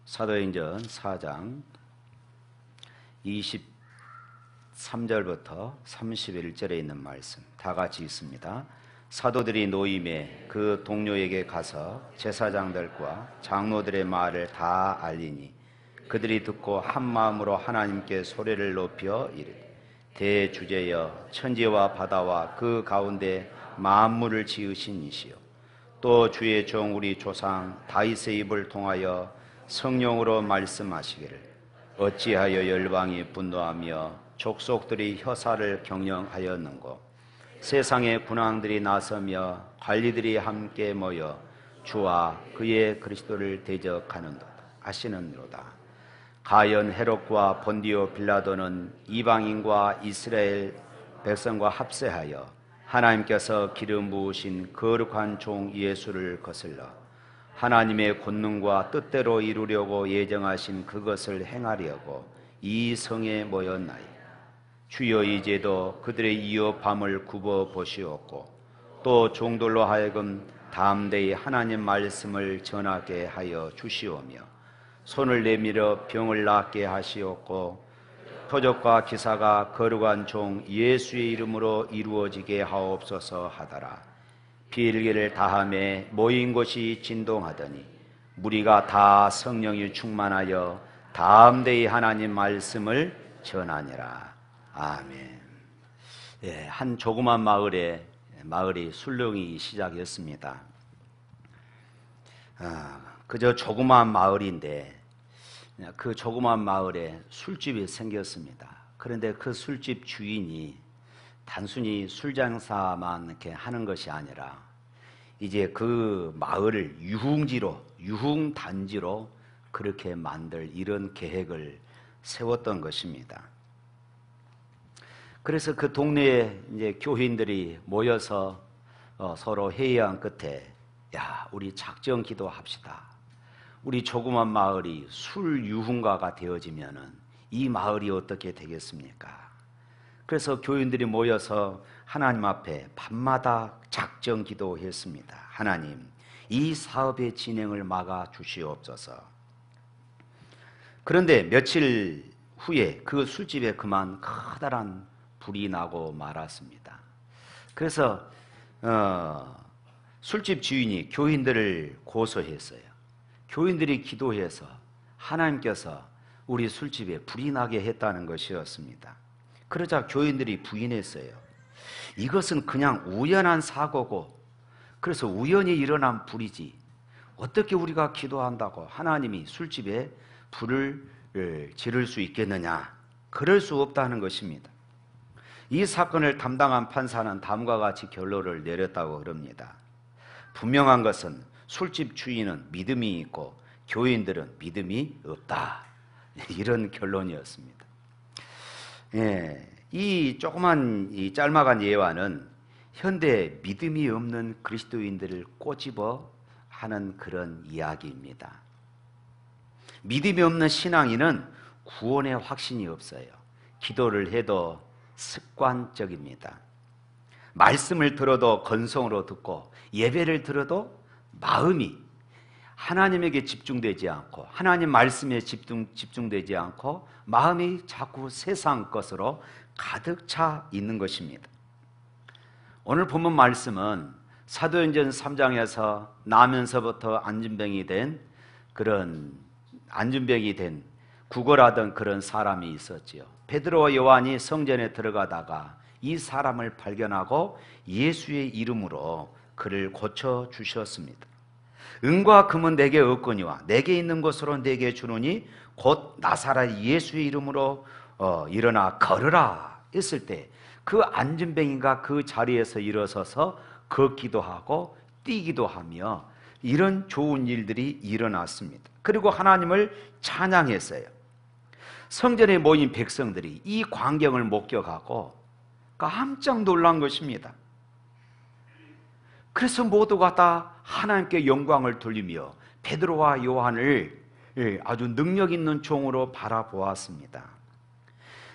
사도행전 4장 23절부터 31절에 있는 말씀 다 같이 읽습니다. 사도들이 노임에 그 동료에게 가서 제사장들과 장로들의 말을 다 알리니 그들이 듣고 한 마음으로 하나님께 소리를 높여 이르되 대주제여 천지와 바다와 그 가운데 만물을 지으신 이시여 또 주의 종 우리 조상 다윗의 입을 통하여 성령으로 말씀하시기를 어찌하여 열방이 분노하며 족속들이 혀사를 경영하였는고 세상의 군왕들이 나서며 관리들이 함께 모여 주와 그의 그리스도를 대적하는도다 하시는도다. 가연 헤롯과 본디오 빌라도는 이방인과 이스라엘 백성과 합세하여 하나님께서 기름 부으신 거룩한 종 예수를 거슬러 하나님의 권능과 뜻대로 이루려고 예정하신 그것을 행하려고 이 성에 모였나이다. 주여 이제도 그들의 이어 밤을 굽어 보시옵고 또 종들로 하여금 담대히 하나님 말씀을 전하게 하여 주시오며 손을 내밀어 병을 낫게 하시옵고 표적과 기사가 거룩한 종 예수의 이름으로 이루어지게 하옵소서 하더라. 비일기를 다함에 모인 곳이 진동하더니 무리가 다 성령이 충만하여 담대히 하나님 말씀을 전하니라. 아멘. 예, 한 조그만 마을이 술렁이기 시작했습니다. 그저 조그만 마을인데 그 조그만 마을에 술집이 생겼습니다. 그런데 그 술집 주인이 단순히 술 장사만 이렇게 하는 것이 아니라 이제 그 마을을 유흥단지로 그렇게 만들 이런 계획을 세웠던 것입니다. 그래서 그 동네에 이제 교인들이 모여서 서로 회의한 끝에 야, 우리 작정 기도합시다. 우리 조그만 마을이 술 유흥가가 되어지면은 이 마을이 어떻게 되겠습니까? 그래서 교인들이 모여서 하나님 앞에 밤마다 작정 기도했습니다. 하나님, 이 사업의 진행을 막아 주시옵소서. 그런데 며칠 후에 그 술집에 그만 커다란 불이 나고 말았습니다. 그래서 술집 주인이 교인들을 고소했어요. 교인들이 기도해서 하나님께서 우리 술집에 불이 나게 했다는 것이었습니다. 그러자 교인들이 부인했어요. 이것은 그냥 우연한 사고고 그래서 우연히 일어난 불이지 어떻게 우리가 기도한다고 하나님이 술집에 불을 지를 수 있겠느냐? 그럴 수 없다는 것입니다. 이 사건을 담당한 판사는 다음과 같이 결론을 내렸다고 합니다. 분명한 것은 술집 주인은 믿음이 있고 교인들은 믿음이 없다. 이런 결론이었습니다. 예, 이 조그만 이 짤막한 예화는 현대 믿음이 없는 그리스도인들을 꼬집어 하는 그런 이야기입니다. 믿음이 없는 신앙인은 구원의 확신이 없어요. 기도를 해도 습관적입니다. 말씀을 들어도 건성으로 듣고 예배를 들어도 마음이 하나님에게 집중되지 않고 하나님 말씀에 집중되지 않고 마음이 자꾸 세상 것으로 가득 차 있는 것입니다. 오늘 본문 말씀은 사도행전 3장에서 나면서부터 안진병이 된 구걸하던 그런 사람이 있었지요. 베드로와 요한이 성전에 들어가다가 이 사람을 발견하고 예수의 이름으로 그를 고쳐 주셨습니다. 은과 금은 내게 없거니와 내게 있는 것으로 내게 주노니 곧 나사렛 예수의 이름으로 일어나 걸으라 했을 때 그 안진병이가 그 자리에서 일어서서 걷기도 하고 뛰기도 하며 이런 좋은 일들이 일어났습니다. 그리고 하나님을 찬양했어요. 성전에 모인 백성들이 이 광경을 목격하고 깜짝 놀란 것입니다. 그래서 모두가 다 하나님께 영광을 돌리며 베드로와 요한을 아주 능력 있는 종으로 바라보았습니다.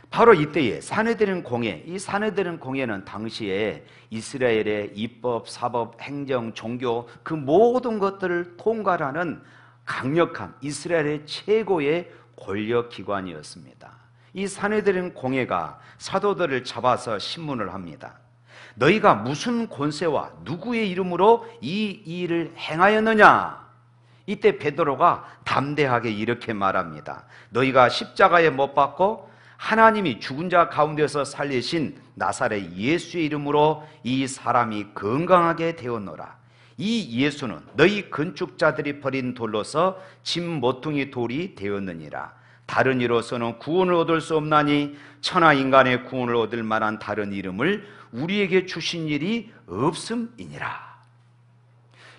바로 이때에 사내들은 공회, 이 사내들은 공회는 당시에 이스라엘의 입법, 사법, 행정, 종교 그 모든 것들을 통괄하는 강력한 이스라엘의 최고의 권력기관이었습니다. 이 산헤드린 공회가 사도들을 잡아서 신문을 합니다. 너희가 무슨 권세와 누구의 이름으로 이 일을 행하였느냐? 이때 베드로가 담대하게 이렇게 말합니다. 너희가 십자가에 못 박고 하나님이 죽은 자 가운데서 살리신 나사렛 예수의 이름으로 이 사람이 건강하게 되었노라. 이 예수는 너희 건축자들이 버린 돌로서 짐 모퉁이 돌이 되었느니라. 다른 이로서는 구원을 얻을 수 없나니 천하 인간의 구원을 얻을 만한 다른 이름을 우리에게 주신 일이 없음이니라.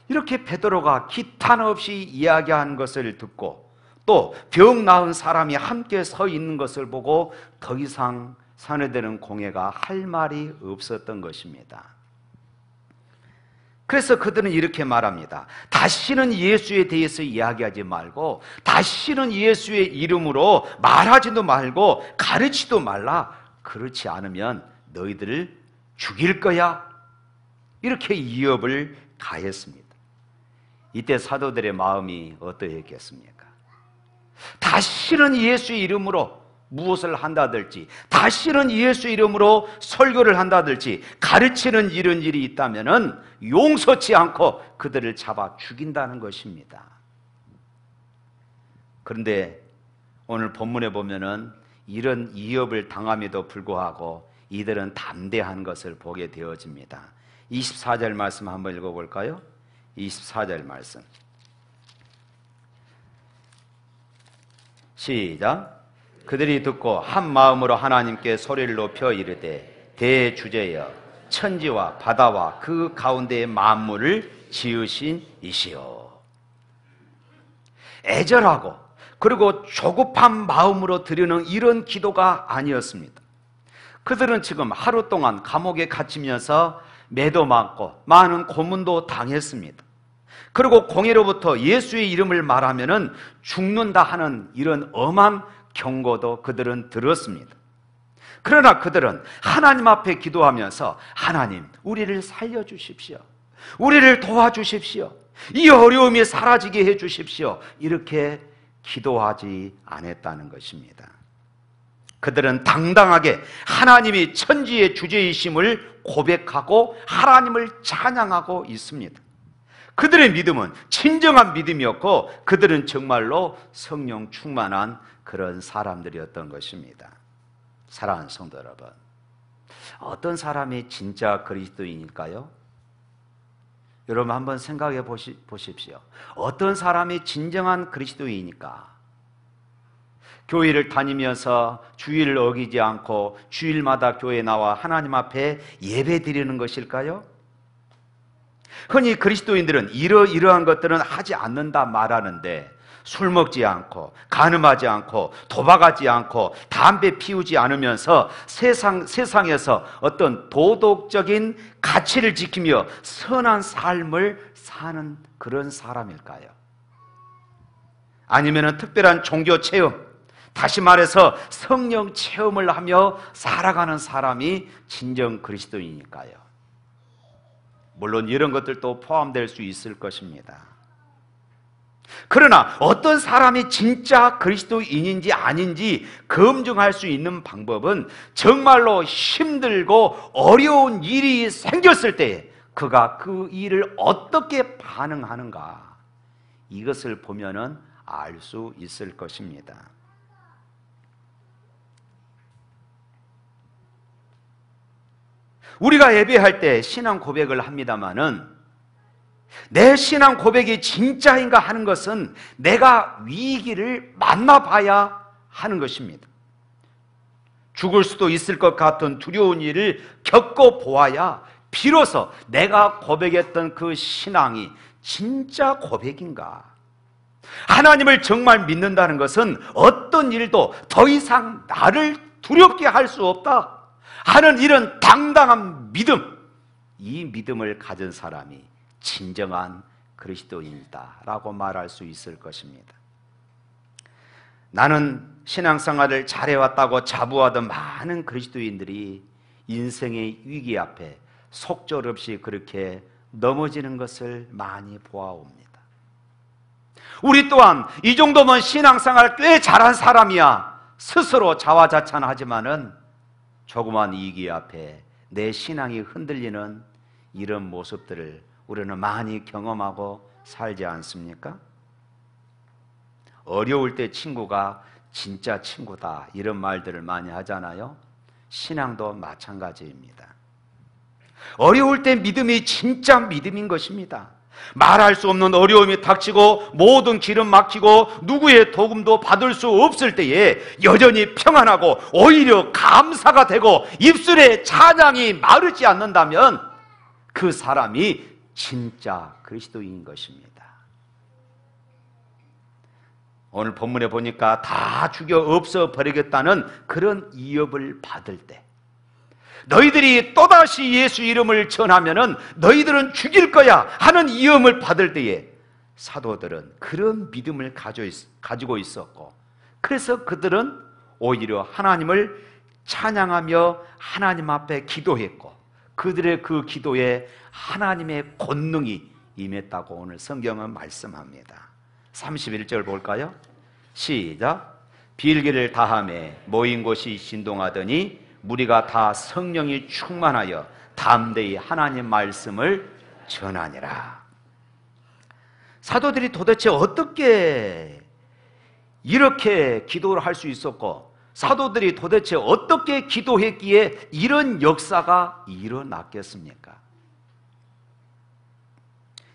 이렇게 베드로가 기탄 없이 이야기한 것을 듣고 또 병 나은 사람이 함께 서 있는 것을 보고 더 이상 산헤드린 공회가 할 말이 없었던 것입니다. 그래서 그들은 이렇게 말합니다. 다시는 예수에 대해서 이야기하지 말고 다시는 예수의 이름으로 말하지도 말고 가르치도 말라. 그렇지 않으면 너희들을 죽일 거야. 이렇게 위협을 가했습니다. 이때 사도들의 마음이 어떠했겠습니까? 다시는 예수의 이름으로 무엇을 한다든지, 다시는 예수 이름으로 설교를 한다든지 가르치는 이런 일이 있다면 용서치 않고 그들을 잡아 죽인다는 것입니다. 그런데 오늘 본문에 보면은 이런 위협을 당함에도 불구하고 이들은 담대한 것을 보게 되어집니다. 24절 말씀 한번 읽어볼까요? 24절 말씀 시작. 그들이 듣고 한 마음으로 하나님께 소리를 높여 이르되 대주제여 천지와 바다와 그 가운데의 만물을 지으신 이시여. 애절하고 그리고 조급한 마음으로 드리는 이런 기도가 아니었습니다. 그들은 지금 하루 동안 감옥에 갇히면서 매도 맞고 많은 고문도 당했습니다. 그리고 공회로부터 예수의 이름을 말하면은 죽는다 하는 이런 엄한 경고도 그들은 들었습니다. 그러나 그들은 하나님 앞에 기도하면서 하나님, 우리를 살려주십시오. 우리를 도와주십시오. 이 어려움이 사라지게 해주십시오. 이렇게 기도하지 않았다는 것입니다. 그들은 당당하게 하나님이 천지의 주제이심을 고백하고 하나님을 찬양하고 있습니다. 그들의 믿음은 진정한 믿음이었고 그들은 정말로 성령 충만한 그런 사람들이었던 것입니다. 사랑하는 성도 여러분, 어떤 사람이 진짜 그리스도인일까요? 여러분 한번 생각해 보십시오. 어떤 사람이 진정한 그리스도인일까? 교회를 다니면서 주일을 어기지 않고 주일마다 교회에 나와 하나님 앞에 예배 드리는 것일까요? 흔히 그리스도인들은 이러한 것들은 하지 않는다 말하는데 술 먹지 않고 간음하지 않고 도박하지 않고 담배 피우지 않으면서 세상에서 어떤 도덕적인 가치를 지키며 선한 삶을 사는 그런 사람일까요? 아니면 특별한 종교 체험, 다시 말해서 성령 체험을 하며 살아가는 사람이 진정 그리스도인일까요? 물론 이런 것들도 포함될 수 있을 것입니다. 그러나 어떤 사람이 진짜 그리스도인인지 아닌지 검증할 수 있는 방법은 정말로 힘들고 어려운 일이 생겼을 때 그가 그 일을 어떻게 반응하는가, 이것을 보면은 알 수 있을 것입니다. 우리가 예배할 때 신앙 고백을 합니다마는 내 신앙 고백이 진짜인가 하는 것은 내가 위기를 만나봐야 하는 것입니다. 죽을 수도 있을 것 같은 두려운 일을 겪어보아야 비로소 내가 고백했던 그 신앙이 진짜 고백인가, 하나님을 정말 믿는다는 것은 어떤 일도 더 이상 나를 두렵게 할 수 없다 하는 이런 당당한 믿음, 이 믿음을 가진 사람이 진정한 그리스도인이다라고 말할 수 있을 것입니다. 나는 신앙생활을 잘해왔다고 자부하던 많은 그리스도인들이 인생의 위기 앞에 속절없이 그렇게 넘어지는 것을 많이 보아옵니다. 우리 또한 이 정도면 신앙생활 꽤 잘한 사람이야 스스로 자화자찬하지만은 조그만 이기 앞에 내 신앙이 흔들리는 이런 모습들을 우리는 많이 경험하고 살지 않습니까? 어려울 때 친구가 진짜 친구다 이런 말들을 많이 하잖아요. 신앙도 마찬가지입니다. 어려울 때 믿음이 진짜 믿음인 것입니다. 말할 수 없는 어려움이 닥치고 모든 길은 막히고 누구의 도움도 받을 수 없을 때에 여전히 평안하고 오히려 감사가 되고 입술에 찬양이 마르지 않는다면 그 사람이 진짜 그리스도인인 것입니다. 오늘 본문에 보니까 다 죽여 없애버리겠다는 그런 위협을 받을 때, 너희들이 또다시 예수 이름을 전하면은 너희들은 죽일 거야 하는 위험을 받을 때에 사도들은 그런 믿음을 가지고 있었고, 그래서 그들은 오히려 하나님을 찬양하며 하나님 앞에 기도했고, 그들의 그 기도에 하나님의 권능이 임했다고 오늘 성경은 말씀합니다. 31절 볼까요? 시작. 빌기를 다하며 모인 곳이 진동하더니 무리가 다 성령이 충만하여 담대히 하나님 말씀을 전하니라. 사도들이 도대체 어떻게 이렇게 기도를 할 수 있었고, 사도들이 도대체 어떻게 기도했기에 이런 역사가 일어났겠습니까?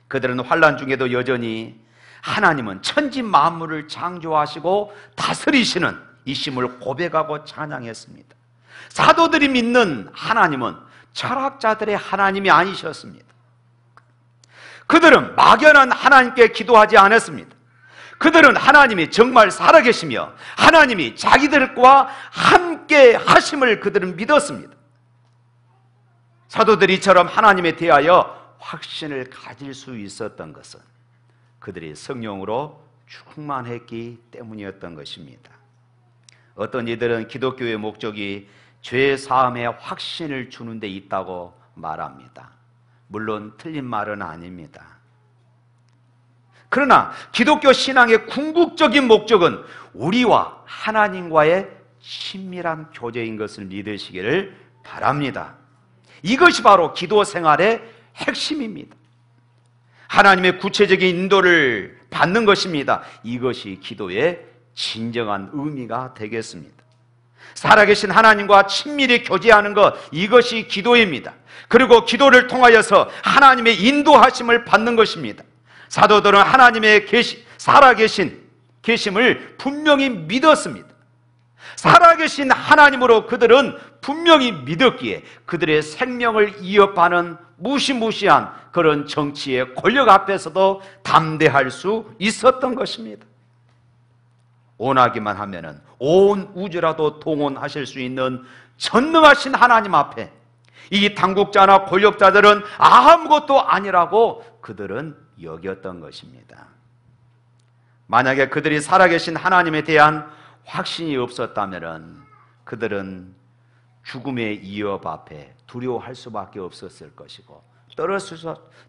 그들은 환난 중에도 여전히 하나님은 천지 만물을 창조하시고 다스리시는 이심을 고백하고 찬양했습니다. 사도들이 믿는 하나님은 철학자들의 하나님이 아니셨습니다. 그들은 막연한 하나님께 기도하지 않았습니다. 그들은 하나님이 정말 살아계시며 하나님이 자기들과 함께 하심을 그들은 믿었습니다. 사도들이 이처럼 하나님에 대하여 확신을 가질 수 있었던 것은 그들이 성령으로 충만했기 때문이었던 것입니다. 어떤 이들은 기독교의 목적이 죄 사함의 확신을 주는 데 있다고 말합니다. 물론 틀린 말은 아닙니다. 그러나 기독교 신앙의 궁극적인 목적은 우리와 하나님과의 친밀한 교제인 것을 믿으시기를 바랍니다. 이것이 바로 기도 생활의 핵심입니다. 하나님의 구체적인 인도를 받는 것입니다. 이것이 기도의 진정한 의미가 되겠습니다. 살아계신 하나님과 친밀히 교제하는 것, 이것이 기도입니다. 그리고 기도를 통하여서 하나님의 인도하심을 받는 것입니다. 사도들은 하나님의 살아계신 계심을 분명히 믿었습니다. 살아계신 하나님으로 그들은 분명히 믿었기에 그들의 생명을 위협하는 무시무시한 그런 정치의 권력 앞에서도 담대할 수 있었던 것입니다. 원하기만 하면은 온 우주라도 동원하실 수 있는 전능하신 하나님 앞에 이 당국자나 권력자들은 아무것도 아니라고 그들은 여겼던 것입니다. 만약에 그들이 살아계신 하나님에 대한 확신이 없었다면 그들은 죽음의 위협 앞에 두려워할 수밖에 없었을 것이고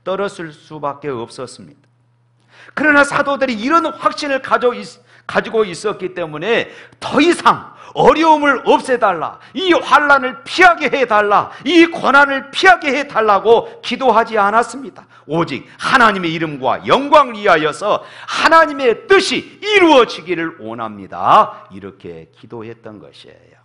떨었을 수밖에 없었습니다. 그러나 사도들이 이런 확신을 가지고 있었기 때문에 더 이상 어려움을 없애달라, 이 환난을 피하게 해달라, 이 고난을 피하게 해달라고 기도하지 않았습니다. 오직 하나님의 이름과 영광을 위하여서 하나님의 뜻이 이루어지기를 원합니다. 이렇게 기도했던 것이에요.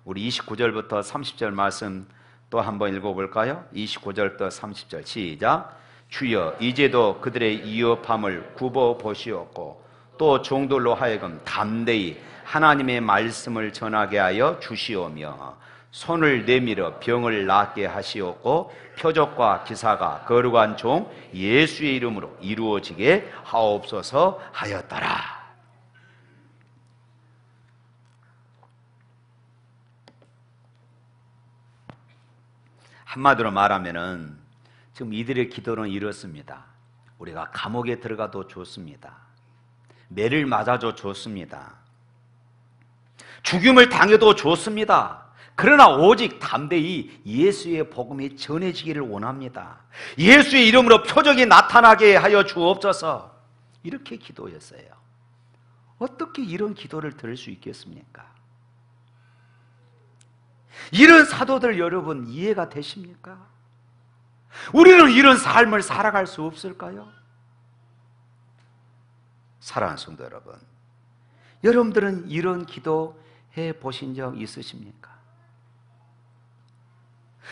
우리 29절부터 30절 말씀 또 한번 읽어볼까요? 29절부터 30절 시작. 주여 이제도 그들의 위협함을 굽어보시옵고 또 종들로 하여금 담대히 하나님의 말씀을 전하게 하여 주시오며 손을 내밀어 병을 낫게 하시옵고 표적과 기사가 거룩한 종 예수의 이름으로 이루어지게 하옵소서 하였더라. 한마디로 말하면은 지금 이들의 기도는 이렇습니다. 우리가 감옥에 들어가도 좋습니다. 매를 맞아도 좋습니다. 죽임을 당해도 좋습니다. 그러나 오직 담대히 예수의 복음이 전해지기를 원합니다. 예수의 이름으로 표적이 나타나게 하여 주옵소서. 이렇게 기도했어요. 어떻게 이런 기도를 들을 수 있겠습니까? 이런 사도들 여러분 이해가 되십니까? 우리는 이런 삶을 살아갈 수 없을까요? 사랑하는 성도 여러분, 여러분들은 이런 기도 해 보신 적 있으십니까?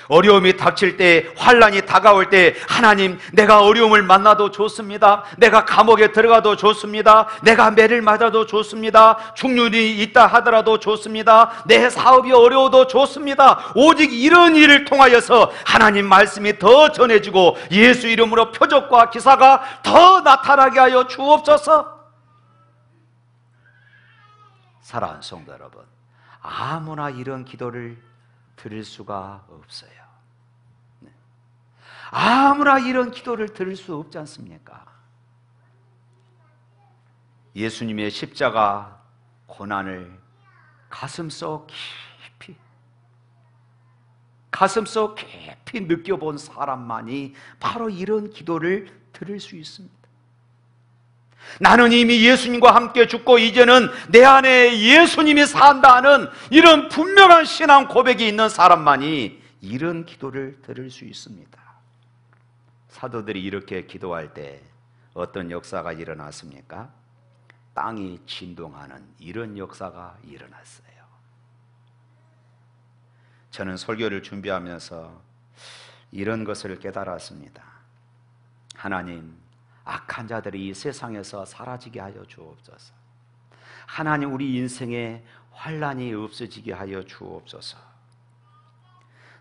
어려움이 닥칠 때, 환난이 다가올 때, 하나님, 내가 어려움을 만나도 좋습니다. 내가 감옥에 들어가도 좋습니다. 내가 매를 맞아도 좋습니다. 중년이 있다 하더라도 좋습니다. 내 사업이 어려워도 좋습니다. 오직 이런 일을 통하여서 하나님 말씀이 더 전해지고 예수 이름으로 표적과 기사가 더 나타나게 하여 주옵소서. 사랑하는 성도 여러분, 아무나 이런 기도를 드릴 수가 없어요. 아무나 이런 기도를 드릴 수 없지 않습니까? 예수님의 십자가 고난을 가슴속 깊이 느껴본 사람만이 바로 이런 기도를 드릴 수 있습니다. 나는 이미 예수님과 함께 죽고 이제는 내 안에 예수님이 산다는 이런 분명한 신앙 고백이 있는 사람만이 이런 기도를 드릴 수 있습니다. 사도들이 이렇게 기도할 때 어떤 역사가 일어났습니까? 땅이 진동하는 이런 역사가 일어났어요. 저는 설교를 준비하면서 이런 것을 깨달았습니다. 하나님, 악한 자들이 이 세상에서 사라지게 하여 주옵소서. 하나님, 우리 인생에 환난이 없어지게 하여 주옵소서.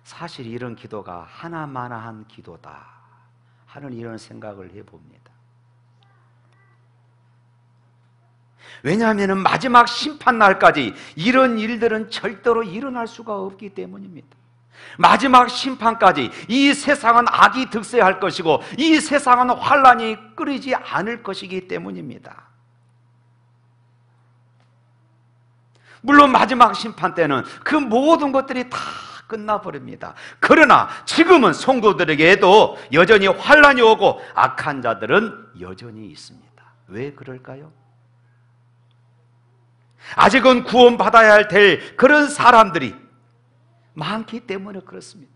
사실 이런 기도가 하나마나한 기도다 하는 이런 생각을 해봅니다. 왜냐하면 마지막 심판날까지 이런 일들은 절대로 일어날 수가 없기 때문입니다. 마지막 심판까지 이 세상은 악이 득세할 것이고 이 세상은 환난이 끊이지 않을 것이기 때문입니다. 물론 마지막 심판 때는 그 모든 것들이 다 끝나버립니다. 그러나 지금은 성도들에게도 여전히 환난이 오고 악한 자들은 여전히 있습니다. 왜 그럴까요? 아직은 구원받아야 될 그런 사람들이 많기 때문에 그렇습니다.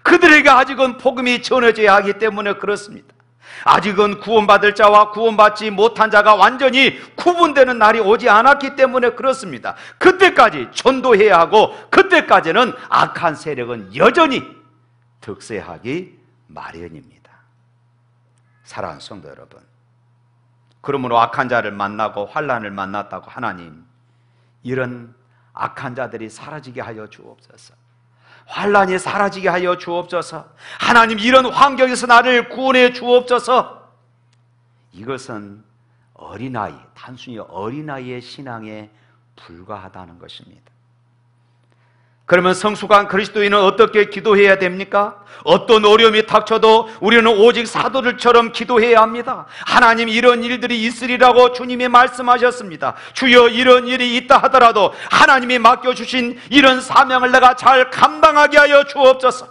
그들에게 아직은 복음이 전해져야 하기 때문에 그렇습니다. 아직은 구원받을 자와 구원받지 못한 자가 완전히 구분되는 날이 오지 않았기 때문에 그렇습니다. 그때까지 전도해야 하고 그때까지는 악한 세력은 여전히 득세하기 마련입니다. 사랑하는 성도 여러분, 그러므로 악한 자를 만나고 환난을 만났다고 하나님, 이런 악한 자들이 사라지게 하여 주옵소서. 환난이 사라지게 하여 주옵소서. 하나님, 이런 환경에서 나를 구원해 주옵소서. 이것은 어린아이, 단순히 어린아이의 신앙에 불과하다는 것입니다. 그러면 성숙한 그리스도인은 어떻게 기도해야 됩니까? 어떤 어려움이 닥쳐도 우리는 오직 사도들처럼 기도해야 합니다. 하나님, 이런 일들이 있으리라고 주님이 말씀하셨습니다. 주여, 이런 일이 있다 하더라도 하나님이 맡겨주신 이런 사명을 내가 잘 감당하게 하여 주옵소서.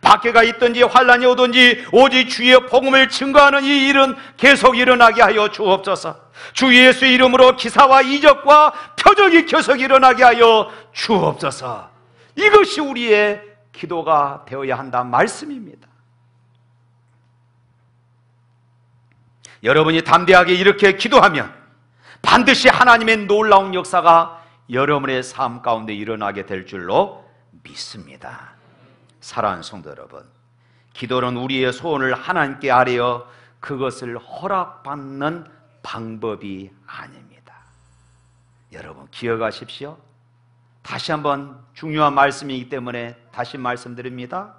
박해가 있든지 환난이 오든지 오직 주의 복음을 증거하는 이 일은 계속 일어나게 하여 주옵소서. 주 예수의 이름으로 기사와 이적과 표적이 계속 일어나게 하여 주옵소서. 이것이 우리의 기도가 되어야 한다는 말씀입니다. 여러분이 담대하게 이렇게 기도하면 반드시 하나님의 놀라운 역사가 여러분의 삶 가운데 일어나게 될 줄로 믿습니다. 사랑하는 성도 여러분, 기도는 우리의 소원을 하나님께 아뢰어 그것을 허락받는 방법이 아닙니다. 여러분 기억하십시오. 다시 한번 중요한 말씀이기 때문에 다시 말씀드립니다.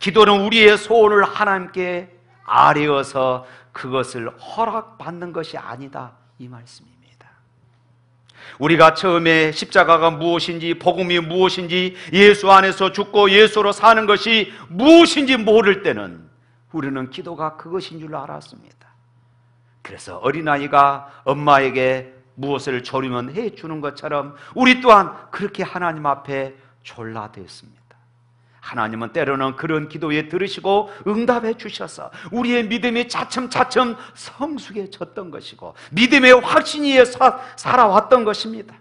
기도는 우리의 소원을 하나님께 아뢰어서 그것을 허락받는 것이 아니다, 이 말씀입니다. 우리가 처음에 십자가가 무엇인지, 복음이 무엇인지, 예수 안에서 죽고 예수로 사는 것이 무엇인지 모를 때는 우리는 기도가 그것인 줄 알았습니다. 그래서 어린아이가 엄마에게 무엇을 조르면 해주는 것처럼 우리 또한 그렇게 하나님 앞에 졸라댔습니다. 하나님은 때로는 그런 기도에 들으시고 응답해 주셔서 우리의 믿음이 차츰차츰 성숙해졌던 것이고 믿음의 확신 위에 살아왔던 것입니다.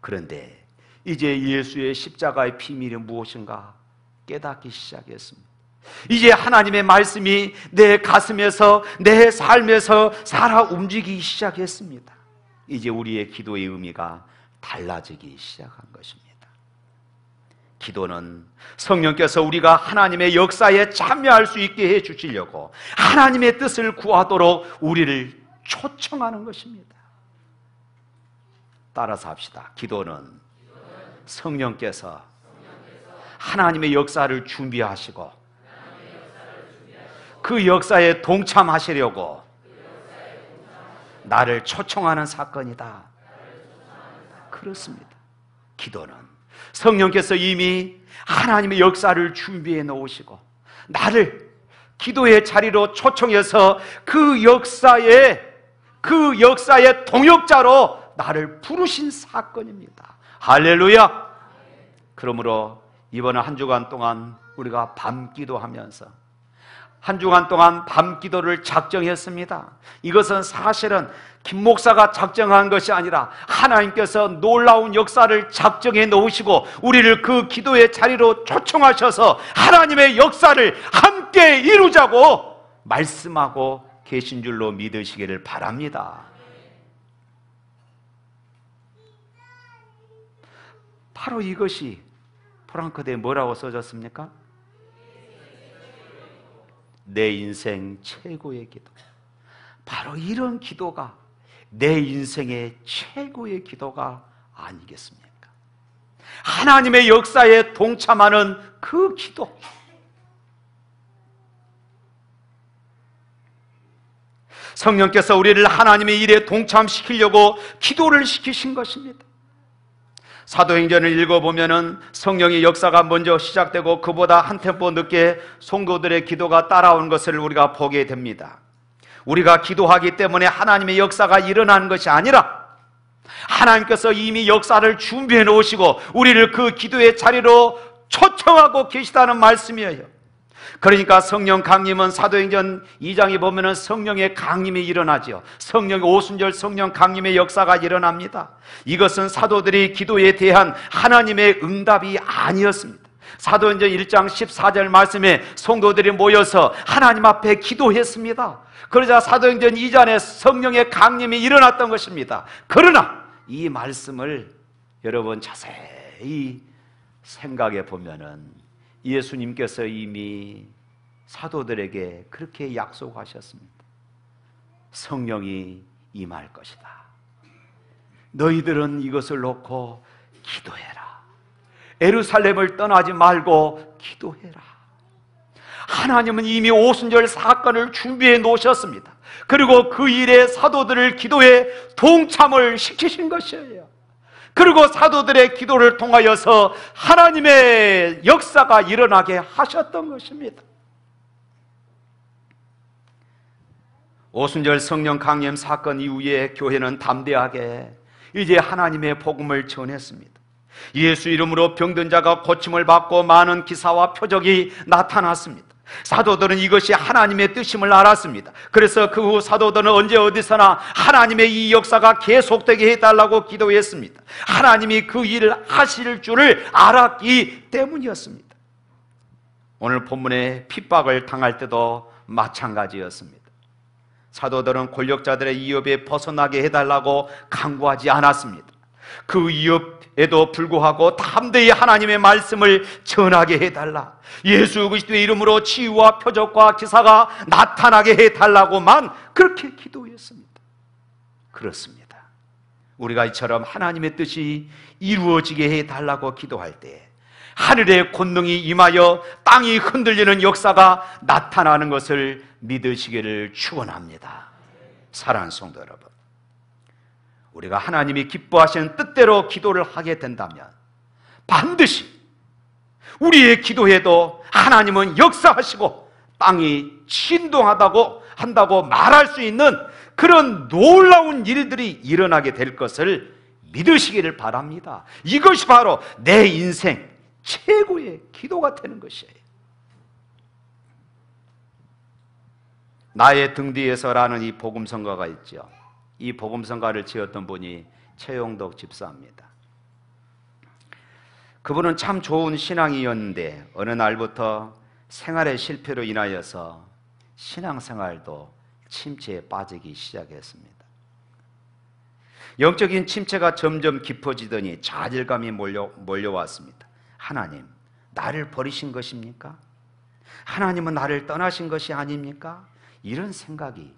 그런데 이제 예수의 십자가의 비밀이 무엇인가 깨닫기 시작했습니다. 이제 하나님의 말씀이 내 가슴에서, 내 삶에서 살아 움직이기 시작했습니다. 이제 우리의 기도의 의미가 달라지기 시작한 것입니다. 기도는 성령께서 우리가 하나님의 역사에 참여할 수 있게 해 주시려고 하나님의 뜻을 구하도록 우리를 초청하는 것입니다. 따라서 합시다. 기도는 성령께서 하나님의 역사를 준비하시고 그 역사에 동참하시려고 나를 초청하는 사건이다. 그렇습니다. 기도는 성령께서 이미 하나님의 역사를 준비해 놓으시고 나를 기도의 자리로 초청해서 그 역사의 동역자로 나를 부르신 사건입니다. 할렐루야. 그러므로 이번 한 주간 동안 우리가 밤기도하면서 한 주간 동안 밤기도를 작정했습니다. 이것은 사실은 김 목사가 작정한 것이 아니라 하나님께서 놀라운 역사를 작정해 놓으시고 우리를 그 기도의 자리로 초청하셔서 하나님의 역사를 함께 이루자고 말씀하고 계신 줄로 믿으시기를 바랍니다. 바로 이것이 프랑크대에 뭐라고 써졌습니까? 내 인생 최고의 기도. 바로 이런 기도가 내 인생의 최고의 기도가 아니겠습니까? 하나님의 역사에 동참하는 그 기도. 성령께서 우리를 하나님의 일에 동참시키려고 기도를 시키신 것입니다. 사도행전을 읽어보면은 성령의 역사가 먼저 시작되고 그보다 한 템포 늦게 성도들의 기도가 따라온 것을 우리가 보게 됩니다. 우리가 기도하기 때문에 하나님의 역사가 일어나는 것이 아니라 하나님께서 이미 역사를 준비해 놓으시고 우리를 그 기도의 자리로 초청하고 계시다는 말씀이에요. 그러니까 성령 강림은 사도행전 2장에 보면은 성령의 강림이 일어나죠. 성령의 오순절 성령 강림의 역사가 일어납니다. 이것은 사도들이 기도에 대한 하나님의 응답이 아니었습니다. 사도행전 1장 14절 말씀에 성도들이 모여서 하나님 앞에 기도했습니다. 그러자 사도행전 2장에 성령의 강림이 일어났던 것입니다. 그러나 이 말씀을 여러분 자세히 생각해 보면은 예수님께서 이미 사도들에게 그렇게 약속하셨습니다. 성령이 임할 것이다. 너희들은 이것을 놓고 기도해라. 예루살렘을 떠나지 말고 기도해라. 하나님은 이미 오순절 사건을 준비해 놓으셨습니다. 그리고 그 일에 사도들을 기도에 동참을 시키신 것이에요. 그리고 사도들의 기도를 통하여서 하나님의 역사가 일어나게 하셨던 것입니다. 오순절 성령 강림 사건 이후에 교회는 담대하게 이제 하나님의 복음을 전했습니다. 예수 이름으로 병든 자가 고침을 받고 많은 기사와 표적이 나타났습니다. 사도들은 이것이 하나님의 뜻임을 알았습니다. 그래서 그 후 사도들은 언제 어디서나 하나님의 이 역사가 계속되게 해달라고 기도했습니다. 하나님이 그 일을 하실 줄을 알았기 때문이었습니다. 오늘 본문에 핍박을 당할 때도 마찬가지였습니다. 사도들은 권력자들의 위협에 벗어나게 해달라고 강구하지 않았습니다. 그 위협에도 불구하고 담대히 하나님의 말씀을 전하게 해달라, 예수 그리스도의 이름으로 치유와 표적과 기사가 나타나게 해달라고만 그렇게 기도했습니다. 그렇습니다. 우리가 이처럼 하나님의 뜻이 이루어지게 해달라고 기도할 때 하늘의 권능이 임하여 땅이 흔들리는 역사가 나타나는 것을 믿으시기를 축원합니다. 사랑하는 성도 여러분, 우리가 하나님이 기뻐하시는 뜻대로 기도를 하게 된다면 반드시 우리의 기도에도 하나님은 역사하시고 땅이 한다고 말할 수 있는 그런 놀라운 일들이 일어나게 될 것을 믿으시기를 바랍니다. 이것이 바로 내 인생 최고의 기도가 되는 것이에요. 나의 등 뒤에서라는 이 복음성가가 있죠. 이 복음성가를 지었던 분이 최용덕 집사입니다. 그분은 참 좋은 신앙이었는데 어느 날부터 생활의 실패로 인하여서 신앙생활도 침체에 빠지기 시작했습니다. 영적인 침체가 점점 깊어지더니 좌절감이 몰려왔습니다. 하나님, 나를 버리신 것입니까? 하나님은 나를 떠나신 것이 아닙니까? 이런 생각이,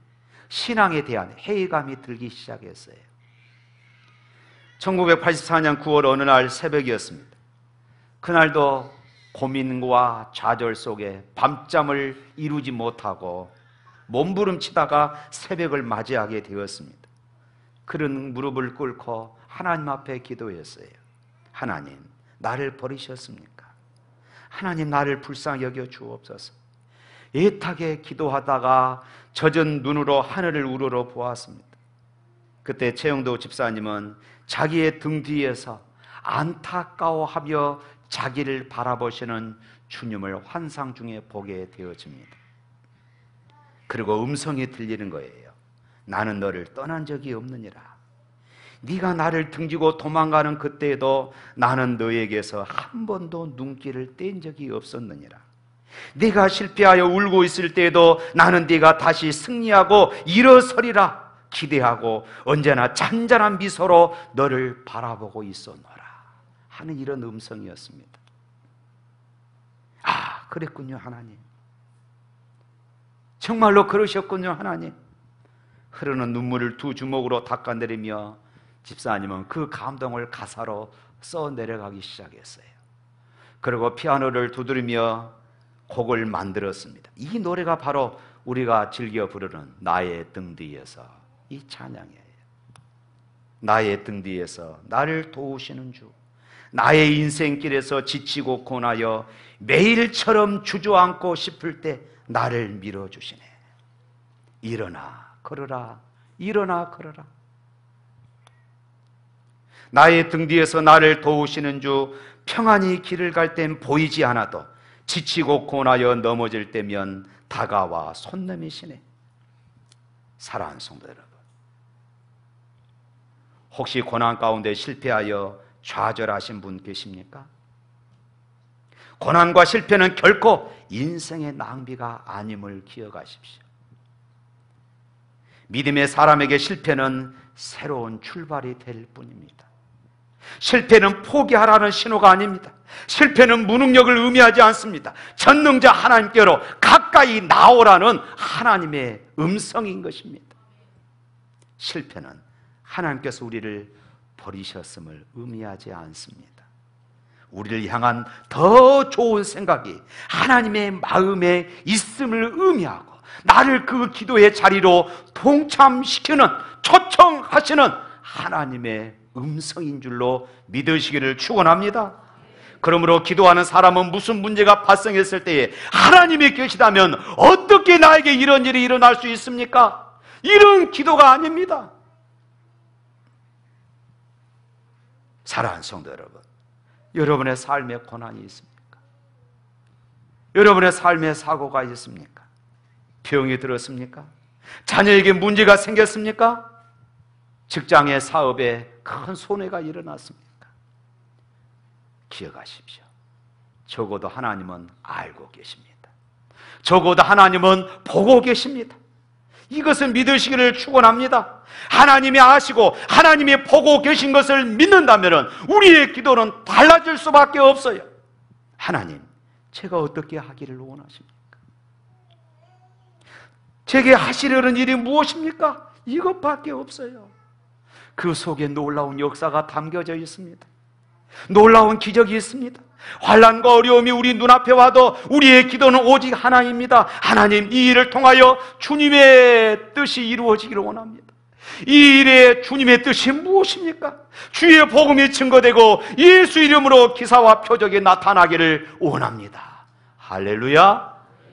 신앙에 대한 회의감이 들기 시작했어요. 1984년 9월 어느 날 새벽이었습니다. 그날도 고민과 좌절 속에 밤잠을 이루지 못하고 몸부림치다가 새벽을 맞이하게 되었습니다. 그런 무릎을 꿇고 하나님 앞에 기도했어요. 하나님, 나를 버리셨습니까? 하나님, 나를 불쌍히 여겨 주옵소서. 애타게 기도하다가 젖은 눈으로 하늘을 우러러 보았습니다. 그때 최영도 집사님은 자기의 등 뒤에서 안타까워하며 자기를 바라보시는 주님을 환상 중에 보게 되어집니다. 그리고 음성이 들리는 거예요. 나는 너를 떠난 적이 없느니라. 네가 나를 등지고 도망가는 그때에도 나는 너에게서 한 번도 눈길을 뗀 적이 없었느니라. 네가 실패하여 울고 있을 때에도 나는 네가 다시 승리하고 일어서리라 기대하고 언제나 잔잔한 미소로 너를 바라보고 있었노라 하는 이런 음성이었습니다. 아, 그랬군요, 하나님. 정말로 그러셨군요, 하나님. 흐르는 눈물을 두 주먹으로 닦아내리며 집사님은 그 감동을 가사로 써내려가기 시작했어요. 그리고 피아노를 두드리며 곡을 만들었습니다. 이 노래가 바로 우리가 즐겨 부르는 나의 등 뒤에서, 이 찬양이에요. 나의 등 뒤에서 나를 도우시는 주, 나의 인생길에서 지치고 고나여 매일처럼 주저앉고 싶을 때 나를 밀어주시네. 일어나 걸어라, 일어나 걸어라. 나의 등 뒤에서 나를 도우시는 주, 평안히 길을 갈 땐 보이지 않아도 지치고 고나여 넘어질 때면 다가와 손 내미시네. 사랑하는 성도 여러분, 혹시 고난 가운데 실패하여 좌절하신 분 계십니까? 고난과 실패는 결코 인생의 낭비가 아님을 기억하십시오. 믿음의 사람에게 실패는 새로운 출발이 될 뿐입니다. 실패는 포기하라는 신호가 아닙니다. 실패는 무능력을 의미하지 않습니다. 전능자 하나님께로 가까이 나오라는 하나님의 음성인 것입니다. 실패는 하나님께서 우리를 버리셨음을 의미하지 않습니다. 우리를 향한 더 좋은 생각이 하나님의 마음에 있음을 의미하고 나를 그 기도의 자리로 동참시키는, 초청하시는 하나님의 음성인 줄로 믿으시기를 축원합니다. 그러므로 기도하는 사람은 무슨 문제가 발생했을 때에 하나님이 계시다면 어떻게 나에게 이런 일이 일어날 수 있습니까? 이런 기도가 아닙니다. 사랑하는 성도 여러분, 여러분의 삶에 고난이 있습니까? 여러분의 삶에 사고가 있습니까? 병이 들었습니까? 자녀에게 문제가 생겼습니까? 직장의 사업에 큰 손해가 일어났습니까? 기억하십시오. 적어도 하나님은 알고 계십니다. 적어도 하나님은 보고 계십니다. 이것을 믿으시기를 축원합니다. 하나님이 아시고 하나님이 보고 계신 것을 믿는다면 우리의 기도는 달라질 수밖에 없어요. 하나님, 제가 어떻게 하기를 원하십니까? 제게 하시려는 일이 무엇입니까? 이것밖에 없어요. 그 속에 놀라운 역사가 담겨져 있습니다. 놀라운 기적이 있습니다. 환난과 어려움이 우리 눈앞에 와도 우리의 기도는 오직 하나입니다. 하나님, 이 일을 통하여 주님의 뜻이 이루어지기를 원합니다. 이 일에 주님의 뜻이 무엇입니까? 주의 복음이 증거되고 예수 이름으로 기사와 표적이 나타나기를 원합니다. 할렐루야.